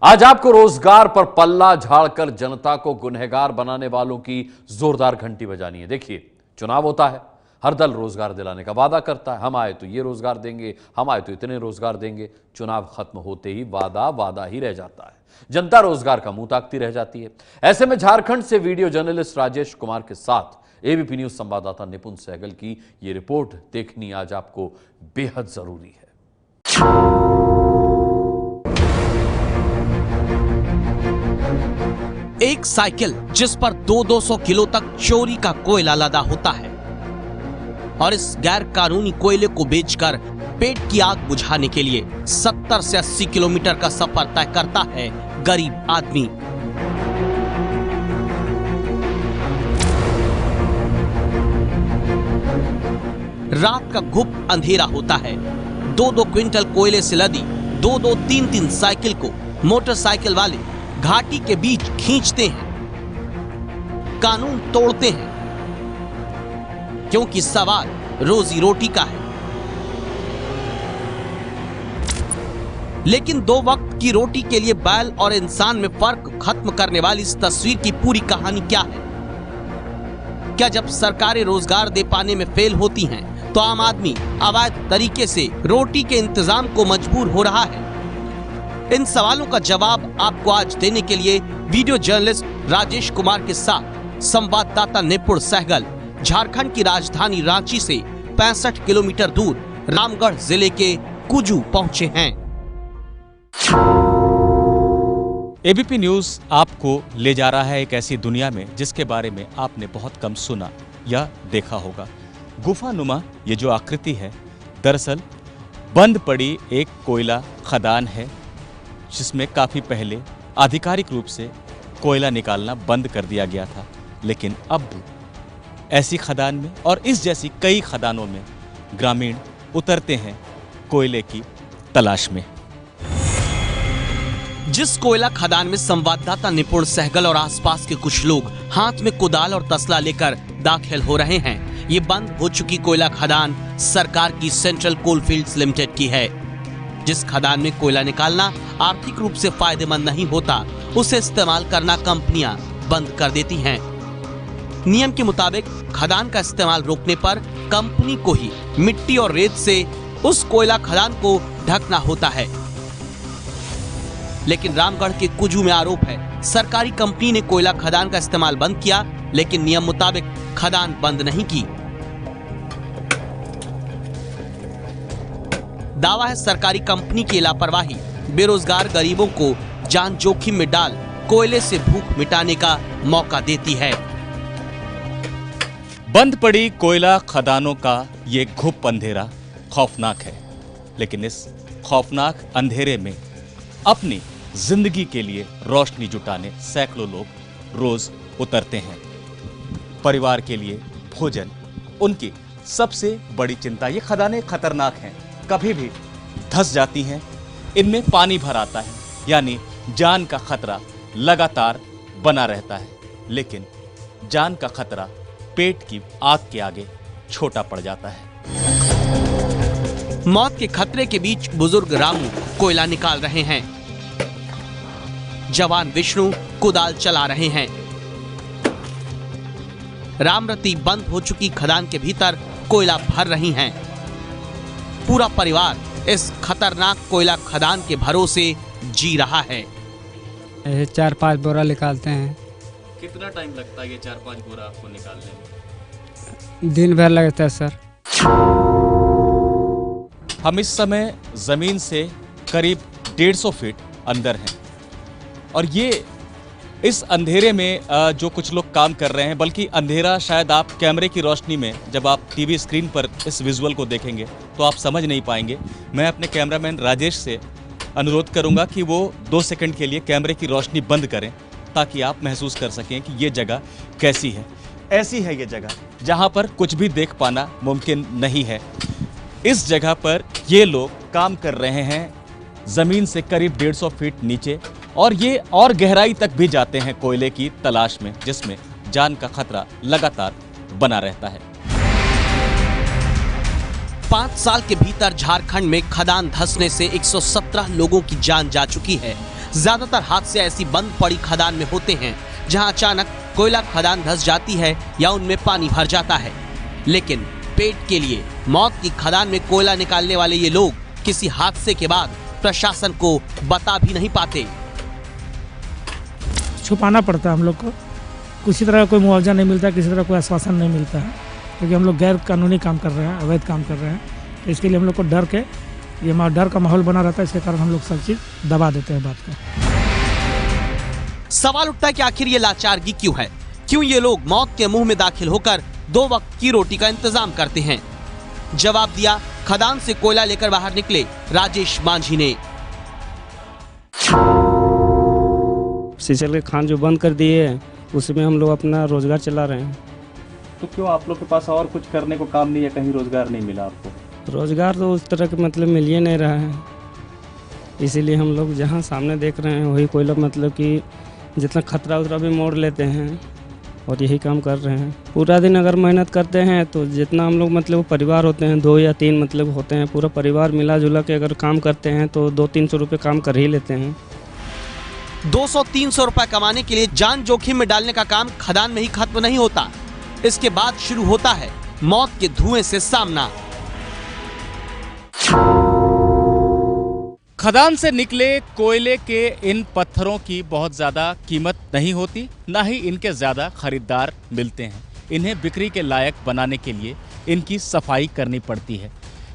आज आपको रोजगार पर पल्ला झाड़कर जनता को गुनहगार बनाने वालों की जोरदार घंटी बजानी है। देखिए, चुनाव होता है, हर दल रोजगार दिलाने का वादा करता है, हम आए तो ये रोजगार देंगे, हम आए तो इतने रोजगार देंगे। चुनाव खत्म होते ही वादा ही रह जाता है, जनता रोजगार का मुंह ताकती रह जाती है। ऐसे में झारखंड से वीडियो जर्नलिस्ट राजेश कुमार के साथ एबीपी न्यूज संवाददाता निपुण सहगल की यह रिपोर्ट देखनी आज आपको बेहद जरूरी है। एक साइकिल जिस पर 200 किलो तक चोरी का कोयला लदा होता है और इस गैर कानूनी कोयले को बेचकर पेट की आग बुझाने के लिए 70 से 80 किलोमीटर का सफर तय करता है गरीब आदमी। रात का घुप अंधेरा होता है। 2-2 क्विंटल कोयले से लदी 2-2, 3-3 साइकिल को मोटरसाइकिल वाले घाटी के बीच खींचते हैं, कानून तोड़ते हैं, क्योंकि सवाल रोजी रोटी का है। लेकिन 2 वक्त की रोटी के लिए बैल और इंसान में फर्क खत्म करने वाली इस तस्वीर की पूरी कहानी क्या है? क्या जब सरकारें रोजगार दे पाने में फेल होती हैं, तो आम आदमी अवैध तरीके से रोटी के इंतजाम को मजबूर हो रहा है? इन सवालों का जवाब आपको आज देने के लिए वीडियो जर्नलिस्ट राजेश कुमार के साथ संवाददाता निपुण सहगल झारखंड की राजधानी रांची से 65 किलोमीटर दूर रामगढ़ जिले के कुजू पहुंचे हैं। एबीपी न्यूज आपको ले जा रहा है एक ऐसी दुनिया में जिसके बारे में आपने बहुत कम सुना या देखा होगा। गुफानुमा ये जो आकृति है, दरअसल बंद पड़ी एक कोयला खदान है, जिसमें काफी पहले आधिकारिक रूप से कोयला निकालना बंद कर दिया गया था। लेकिन अब ऐसी खदान में और इस जैसी कई खदानों में ग्रामीण उतरते हैं कोयले की तलाश में। जिस कोयला खदान में संवाददाता निपुण सहगल और आसपास के कुछ लोग हाथ में कुदाल और तसला लेकर दाखिल हो रहे हैं, ये बंद हो चुकी कोयला खदान सरकार की सेंट्रल कोलफील्ड्स लिमिटेड की है। जिस खदान में कोयला निकालना आर्थिक रूप से फायदेमंद नहीं होता, उसे इस्तेमाल करना कंपनियां बंद कर देती हैं। नियम के मुताबिक खदान का इस्तेमाल रोकने पर कंपनी को ही मिट्टी और रेत से उस कोयला खदान को ढकना होता है। लेकिन रामगढ़ के कुजू में आरोप है, सरकारी कंपनी ने कोयला खदान का इस्तेमाल बंद किया, लेकिन नियम मुताबिक खदान बंद नहीं की। दावा है सरकारी कंपनी की लापरवाही बेरोजगार गरीबों को जान जोखिम में डाल कोयले से भूख मिटाने का मौका देती है। बंद पड़ी कोयला खदानों का ये घुप अंधेरा खौफनाक है, लेकिन इस खौफनाक अंधेरे में अपनी जिंदगी के लिए रोशनी जुटाने सैकड़ों लोग रोज उतरते हैं। परिवार के लिए भोजन उनकी सबसे बड़ी चिंता। ये खदानें खतरनाक हैं, कभी भी धंस जाती हैं, इनमें पानी भर आता है, यानी जान का खतरा लगातार बना रहता है। लेकिन जान का खतरा पेट की आग के आगे छोटा पड़ जाता है। मौत के खतरे के बीच बुजुर्ग रामू कोयला निकाल रहे हैं, जवान विष्णु कुदाल चला रहे हैं। रामरती बंद हो चुकी खदान के भीतर कोयला भर रही हैं। पूरा परिवार इस खतरनाक कोयला खदान के भरोसे जी रहा है। 4-5 बोरा निकालते हैं। कितना टाइम लगता है ये 4-5 बोरा आपको निकालने में? दिन भर लगता है सर। हम इस समय जमीन से करीब 150 फीट अंदर हैं और ये इस अंधेरे में जो कुछ लोग काम कर रहे हैं, बल्कि अंधेरा शायद आप कैमरे की रोशनी में जब आप टीवी स्क्रीन पर इस विजुअल को देखेंगे तो आप समझ नहीं पाएंगे। मैं अपने कैमरामैन राजेश से अनुरोध करूंगा कि वो 2 सेकंड के लिए कैमरे की रोशनी बंद करें, ताकि आप महसूस कर सकें कि ये जगह कैसी है। ऐसी है ये जगह जहां पर कुछ भी देख पाना मुमकिन नहीं है। इस जगह पर ये लोग काम कर रहे हैं जमीन से करीब 150 फीट नीचे, और ये और गहराई तक भी जाते हैं कोयले की तलाश में, जिसमें जान का खतरा लगातार बना रहता है। 5 साल के भीतर झारखंड में खदान धंसने से 117 लोगों की जान जा चुकी है। ज्यादातर हादसे ऐसी बंद पड़ी खदान में होते हैं जहां अचानक कोयला खदान धंस जाती है या उनमें पानी भर जाता है। लेकिन पेट के लिए मौत की खदान में कोयला निकालने वाले ये लोग किसी हादसे के बाद प्रशासन को बता भी नहीं पाते। छुपाना पड़ता है हम लोग को, किसी तरह का कोई मुआवजा नहीं मिलता, किसी तरह कोई आश्वासन नहीं मिलता है, क्योंकि हम लोग गैर कानूनी काम कर रहे हैं, अवैध काम कर रहे हैं। तो इसके लिए हम लोग को डर के डर का माहौल बना रहता है, इसके कारण हम लोग सब चीज़ दबा देते हैं बात को। सवाल उठता है कि आखिर ये लाचारगी क्यों है? क्यों ये लोग मौत के मुंह में दाखिल होकर 2 वक्त की रोटी का इंतजाम करते हैं? जवाब दिया खदान से कोयला लेकर बाहर निकले राजेश मांझी ने। सीचल के खान जो बंद कर दिए हैं उसमें हम लोग अपना रोजगार चला रहे हैं। तो क्यों आप लोग के पास और कुछ करने को काम नहीं है, कहीं रोजगार नहीं मिला आपको? रोजगार तो उस तरह के मतलब मिल ही नहीं रहा है, इसीलिए हम लोग जहाँ सामने देख रहे हैं वही कोयला मतलब कि जितना खतरा उतरा भी मोड़ लेते हैं और यही काम कर रहे हैं। पूरा दिन अगर मेहनत करते हैं तो जितना हम लोग मतलब परिवार होते हैं 2 या 3 मतलब होते हैं, पूरा परिवार मिला जुला के अगर काम करते हैं तो 200-300 रुपये काम कर ही लेते हैं। 200-300 रुपए कमाने के लिए जान जोखिम में डालने का काम खदान में ही खत्म नहीं होता। इसके बाद शुरू होता है मौत के धुएं से सामना। खदान से निकले कोयले के इन पत्थरों की बहुत ज़्यादा कीमत नहीं होती, ना ही इनके ज़्यादा खरीदार मिलते हैं। इन्हें बिक्री के लायक बनाने के लिए इनकी सफाई करनी पड़ती है।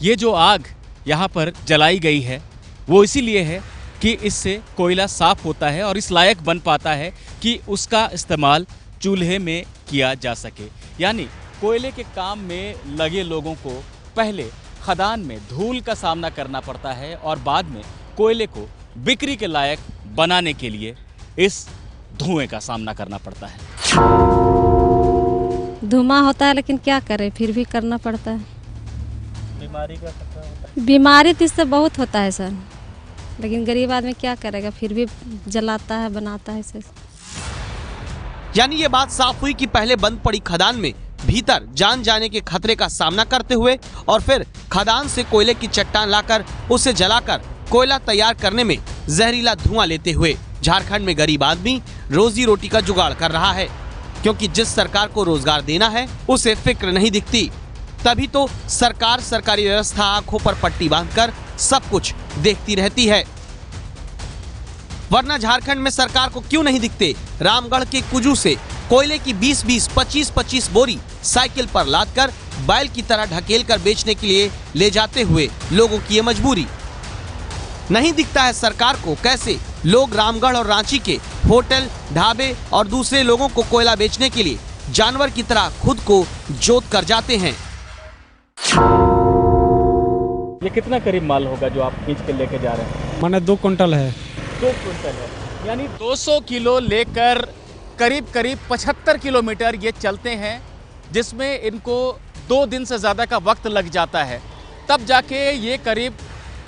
ये जो आग यहाँ पर जलाई गई है वो इसीलिए है कि इससे कोयला साफ होता है और इस लायक बन पाता है कि उसका इस्तेमाल चूल्हे में किया जा सके। यानी कोयले के काम में लगे लोगों को पहले खदान में धूल का सामना करना पड़ता है और बाद में कोयले को बिक्री के लायक बनाने के लिए इस धुएं का सामना करना पड़ता है। धुआं होता है लेकिन क्या करें, फिर भी करना पड़ता है। बीमारी का खतरा होता है? बीमारी तो इससे बहुत होता है सर, लेकिन गरीब आदमी क्या करेगा, फिर भी जलाता है, बनाता है इसे। यानी ये बात साफ हुई कि पहले बंद पड़ी खदान में भीतर जान जाने के खतरे का सामना करते हुए और फिर खदान से कोयले की चट्टान लाकर उसे जलाकर कोयला तैयार करने में जहरीला धुआं लेते हुए झारखंड में गरीब आदमी रोजी रोटी का जुगाड़ कर रहा है, क्योंकि जिस सरकार को रोजगार देना है उसे फिक्र नहीं दिखती। तभी तो सरकार सरकारी व्यवस्था आंखों पर पट्टी बांधकर सब कुछ देखती रहती है। वरना झारखंड में सरकार को क्यों नहीं दिखते रामगढ़ के कुजू से कोयले की 20-20, 25-25 बोरी साइकिल पर लादकर बैल की तरह ढकेल कर बेचने के लिए ले जाते हुए लोगों की ये मजबूरी। नहीं दिखता है सरकार को कैसे लोग रामगढ़ और रांची के होटल, ढाबे और दूसरे लोगों को कोयला बेचने के लिए जानवर की तरह खुद को जोत कर जाते हैं। ये कितना करीब माल होगा जो आप खींच के लेके जा रहे हैं? माने 2 कुंटल है। 2 क्विंटल है, यानी 200 किलो लेकर करीब 75 किलोमीटर ये चलते हैं, जिसमें इनको 2 दिन से ज़्यादा का वक्त लग जाता है। तब जाके ये करीब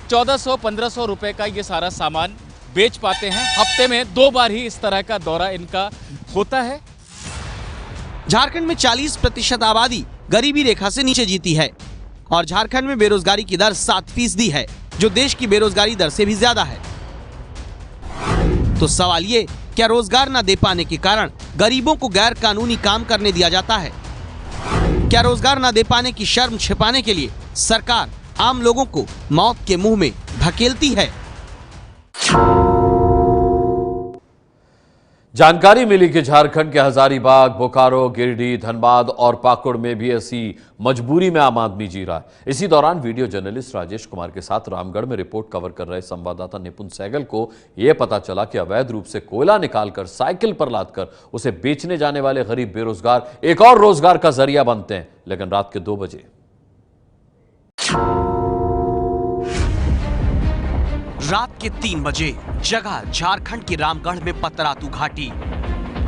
1400-1500 रुपए का ये सारा सामान बेच पाते हैं। हफ्ते में 2 बार ही इस तरह का दौरा इनका होता है। झारखंड में 40% आबादी गरीबी रेखा से नीचे जीती है और झारखंड में बेरोजगारी की दर 7% है, जो देश की बेरोजगारी दर से भी ज्यादा है। तो सवाल ये, क्या रोजगार न दे पाने के कारण गरीबों को गैर कानूनी काम करने दिया जाता है? क्या रोजगार न दे पाने की शर्म छिपाने के लिए सरकार आम लोगों को मौत के मुंह में धकेलती है? जानकारी मिली कि झारखंड के हजारीबाग, बोकारो, गिरिडीह, धनबाद और पाकुड़ में भी ऐसी मजबूरी में आम आदमी जी रहा है। इसी दौरान वीडियो जर्नलिस्ट राजेश कुमार के साथ रामगढ़ में रिपोर्ट कवर कर रहे संवाददाता निपुण सहगल को यह पता चला कि अवैध रूप से कोयला निकालकर साइकिल पर लादकर उसे बेचने जाने वाले गरीब बेरोजगार एक और रोजगार का जरिया बनते हैं, लेकिन रात के 2 बजे। रात के 3 बजे जगह झारखंड के रामगढ़ में पतरातू घाटी।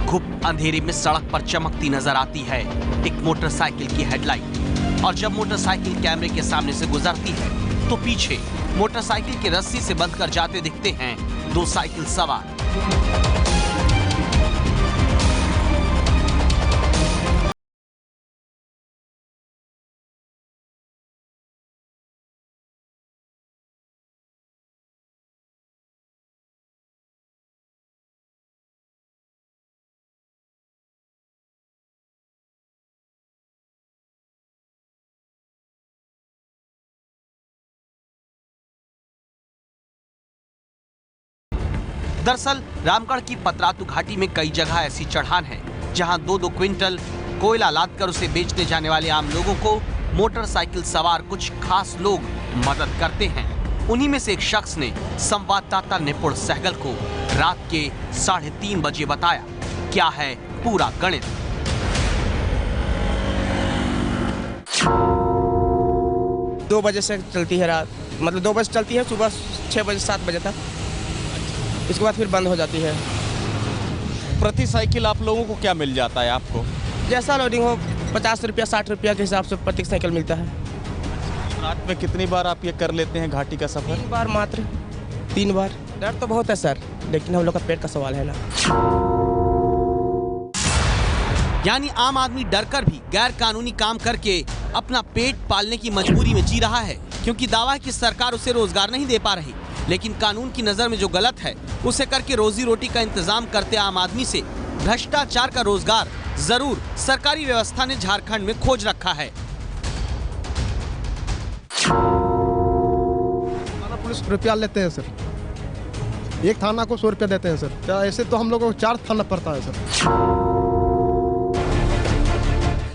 घुप अंधेरे में सड़क पर चमकती नजर आती है एक मोटरसाइकिल की हेडलाइट, और जब मोटरसाइकिल कैमरे के सामने से गुजरती है तो पीछे मोटरसाइकिल की रस्सी से बंध कर जाते दिखते हैं 2 साइकिल सवार। दरअसल रामगढ़ की पतरातू घाटी में कई जगह ऐसी चढ़ान है जहां 2-2 क्विंटल कोयला लादकर उसे बेचने जाने वाले आम लोगों को मोटरसाइकिल सवार कुछ खास लोग मदद करते हैं। उन्हीं में से एक शख्स ने संवाददाता निपुण सहगल को रात के 3:30 बजे बताया क्या है पूरा गणित। 2 बजे से चलती है रात, मतलब 2 बजे चलती है, सुबह 6 बजे 7 बजे तक, इसके बाद फिर बंद हो जाती है। प्रति साइकिल आप लोगों को क्या मिल जाता है आपको? जैसा लोडिंग हो 50 रुपया 60 रुपया के हिसाब से प्रति साइकिल मिलता है। रात में कितनी बार आप ये कर लेते हैं घाटी का सफर? 3 बार मात्र, 3 बार। डर तो बहुत है सर, लेकिन हम लोग का पेट का सवाल है ना। यानी आम आदमी डरकर भी गैर कानूनी काम करके अपना पेट पालने की मजबूरी में जी रहा है, क्योंकि दावा है कि सरकार उसे रोजगार नहीं दे पा रही। लेकिन कानून की नजर में जो गलत है उसे करके रोजी रोटी का इंतजाम करते आम आदमी से भ्रष्टाचार का रोजगार जरूर सरकारी व्यवस्था ने झारखंड में खोज रखा है। पुलिस रुपया लेते हैं सर, एक थाना को 100 रुपया देते हैं सर, तो ऐसे तो हम लोगों को 4 थाना पड़ता है सर।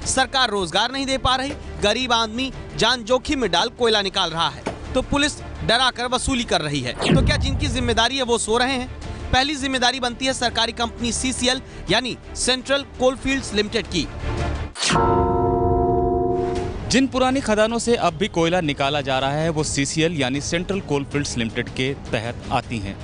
सरकार रोजगार नहीं दे पा रही, गरीब आदमी जान जोखिम में डाल कोयला निकाल रहा है, तो पुलिस डरा कर वसूली कर रही है। तो क्या जिनकी जिम्मेदारी है वो सो रहे हैं? पहली जिम्मेदारी बनती है सरकारी कंपनी CCL यानी सेंट्रल कोलफील्ड्स लिमिटेड की। जिन पुरानी खदानों से अब भी कोयला निकाला जा रहा है वो CCL यानी सेंट्रल कोलफील्ड्स लिमिटेड के तहत आती हैं।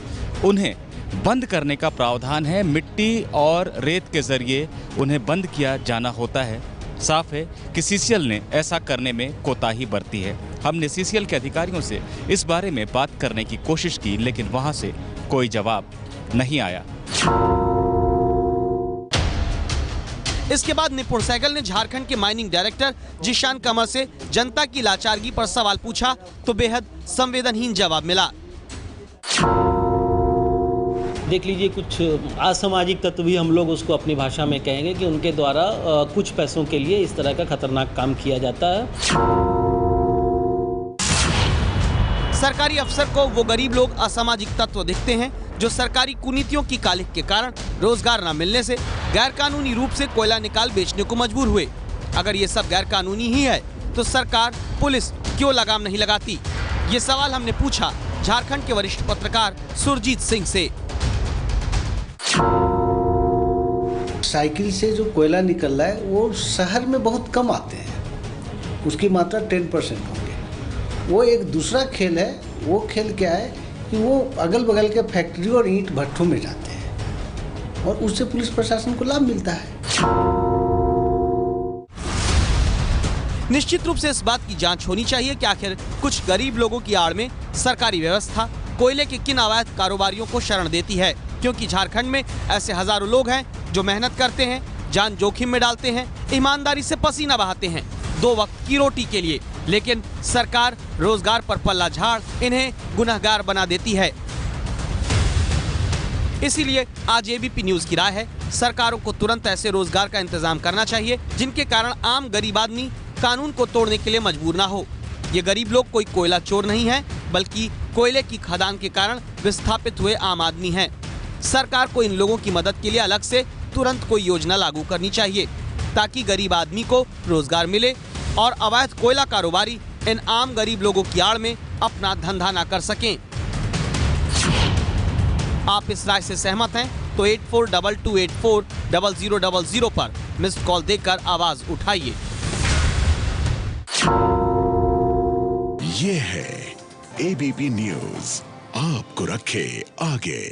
उन्हें बंद करने का प्रावधान है, मिट्टी और रेत के जरिए उन्हें बंद किया जाना होता है। साफ है कि CCL ने ऐसा करने में कोताही बरती है। हमने CCL के अधिकारियों से इस बारे में बात करने की कोशिश की, लेकिन वहां से कोई जवाब नहीं आया। इसके बाद निपुण सहगल ने झारखंड के माइनिंग डायरेक्टर जिशान कमर से जनता की लाचारगी पर सवाल पूछा तो बेहद संवेदनहीन जवाब मिला। देख लीजिए, कुछ असामाजिक तत्व भी हम लोग उसको अपनी भाषा में कहेंगे कि उनके द्वारा कुछ पैसों के लिए इस तरह का खतरनाक काम किया जाता है। सरकारी अफसर को वो गरीब लोग असामाजिक तत्व दिखते हैं जो सरकारी कुनीतियों की कालिख के कारण रोजगार न मिलने से गैर कानूनी रूप से कोयला निकाल बेचने को मजबूर हुए। अगर ये सब गैर कानूनी ही है तो सरकार पुलिस क्यों लगाम नहीं लगाती? ये सवाल हमने पूछा झारखंड के वरिष्ठ पत्रकार सुरजीत सिंह से। साइकिल से जो कोयला निकल रहा है वो शहर में बहुत कम आते हैं, उसकी मात्रा 10% होंगे। वो एक दूसरा खेल है। वो खेल क्या है कि वो अगल बगल के फैक्ट्री और ईंट भट्ठों में जाते हैं और उससे पुलिस प्रशासन को लाभ मिलता है। निश्चित रूप से इस बात की जांच होनी चाहिए कि आखिर कुछ गरीब लोगों की आड़ में सरकारी व्यवस्था कोयले के किन अवैध कारोबारियों को शरण देती है, क्योंकि झारखंड में ऐसे हजारों लोग हैं जो मेहनत करते हैं, जान जोखिम में डालते हैं, ईमानदारी से पसीना बहाते हैं 2 वक्त की रोटी के लिए, लेकिन सरकार रोजगार पर पल्ला झाड़ इन्हें गुनहगार बना देती है। इसीलिए आज एबीपी न्यूज की राय है, सरकारों को तुरंत ऐसे रोजगार का इंतजाम करना चाहिए जिनके कारण आम गरीब आदमी कानून को तोड़ने के लिए मजबूर ना हो। ये गरीब लोग कोई कोयला चोर नहीं है, बल्कि कोयले की खदान के कारण विस्थापित हुए आम आदमी हैं। सरकार को इन लोगों की मदद के लिए अलग से तुरंत कोई योजना लागू करनी चाहिए ताकि गरीब आदमी को रोजगार मिले और अवैध कोयला कारोबारी इन आम गरीब लोगों की आड़ में अपना धंधा ना कर सकें। आप इस राय से सहमत हैं तो 8422840000 पर मिस्ड कॉल देकर आवाज उठाइए। ये है एबीपी न्यूज, आपको रखे आगे।